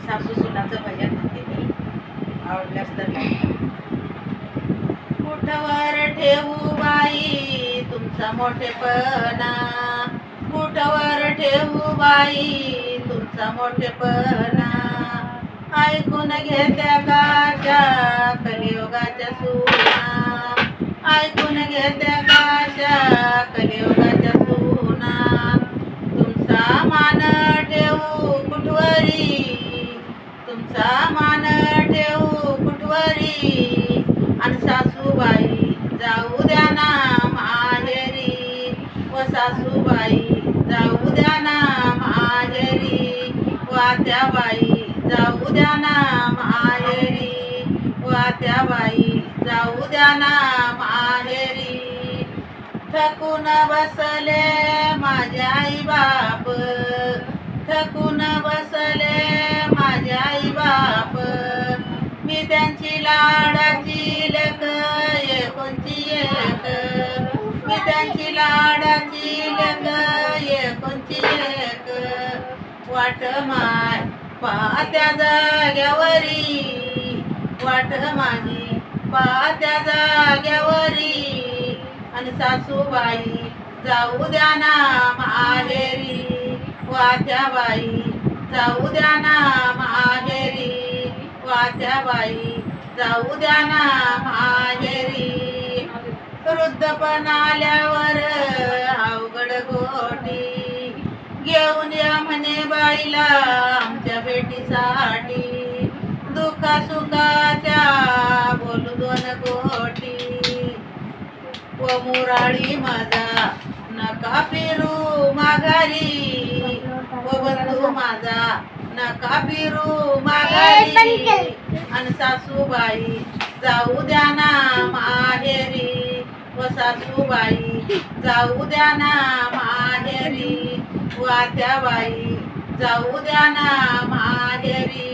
सासू सुनाचं भजन म्हणते मी, आवडल्यास तर कुठवर ठेवू बाई तुमचा मोठेपणा, कुठवर ठेवू बाई तुमचा मोठेपणा, ऐकून घेत्या काच्या कलियुगाच्या सुना, ऐकून घेत्या काच्या कलियुगाच्या सुना, तुमचा मान ठेवू कुठवरी, तुमचा मान ठेवू कुठवरी, आणि सासूबाई जाऊ द्या ना माहेरी, व सासूबाई जाऊ द्या ना माहेरी, व आत्याबाई जाऊ द्या ना माहेरी, व आत्याबाई जाऊ द्या ना माहेरी. थकून बसले माझे आई बाप, थकून बसले माझे आई बाप, मी त्यांची लाडाची लेक एकोणची एक, मी त्यांची लाडाची लेक एकोणची एक, वाट माय पात्या जाग्यावरी, वाट माझी पात्या जाग्यावरी, आणि सासूबाई जाऊ द्या ना माहेरी, वात्याबाई जाऊ द्या ना माहेरी, वात्याबाई जाऊ द्या ना माहेरी. वृद्धपण आल्यावर अवघड गोटी, घेऊन या म्हणे बाईला आमच्या भेटीसाठी, दुःखा सुखाच्या बोलू दोन गोटी, व मुराळी माझा नका फिरू माघारी, व बंधू माझा नका फिरू माघारी, आणि सासूबाई जाऊ द्या ना माहेरी, व सासूबाई जाऊ द्या ना माहेरी, व आत्याबाई जाऊ द्या ना माहेरी.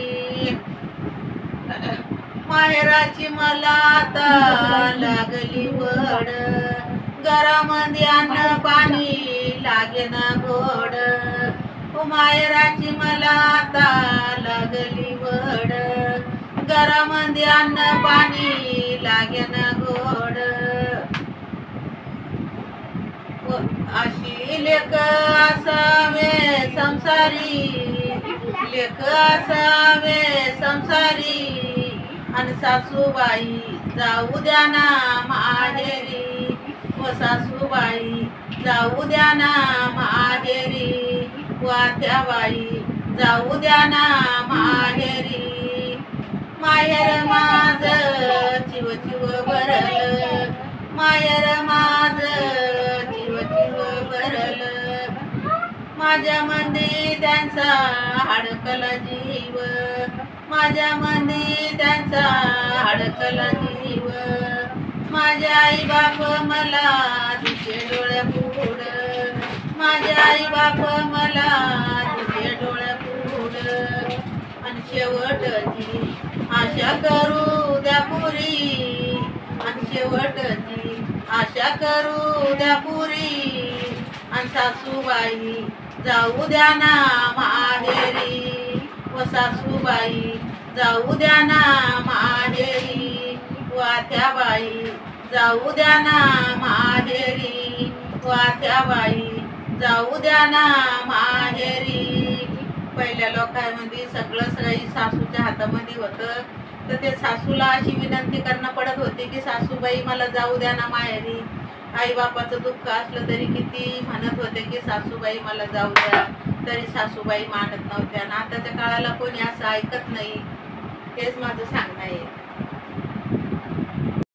माहेराची मला आता लागली वड, घरामध्ये अन्न पाणी लागे ना गोड, माहेराची मला आता लागली वड, घरामध्ये अन्न पाणी लागे ना गोड, अशी लेक असावे संसारी, लेक असावे संसारी, आणि सासूबाई जाऊ द्या ना माहेरी, व सासूबाई जाऊ द्या ना माहेरी, व आत्याबाई जाऊ द्या ना माहेरी. माहेर माझ चिव चिव भरल, माहेर माझ चिव चिव भरल, माझ्या मंदी त्यांचा हडकला जीव, माझ्या मंदी त्यांचा हडकला जीव, माझ्या आई बाप मला तुझे डोळ्या पुढ, माझ्या आई बाप मला तुझे डोळ्या पुढ, आणि शेवटची आशा करू द्या पुरी, आणि शेवटची आशा करू द्या पुरी, आणि सासूबाई जाऊ द्या ना माहेरी, व सासूबाई जाऊ द्या ना माहेरी, व आत्याबाई जाऊ द्या ना माहेरी, व आत्याबाई जाऊ द्या ना माहेरी. पहिल्या लोकांमध्ये सगळं सासूच्या हातामध्ये होतं, तर ते सासूला अशी विनंती करणं पडत होती की सासूबाई मला जाऊ द्या ना माहेरी. आई बापाचं दुःख असलं तरी किती म्हणत होते की सासूबाई मला जाऊ द्या, तरी सासूबाई मानत नव्हत्या. आणि आताच्या काळाला कोणी असं ऐकत नाही. हेच माझं सांगणं आहे.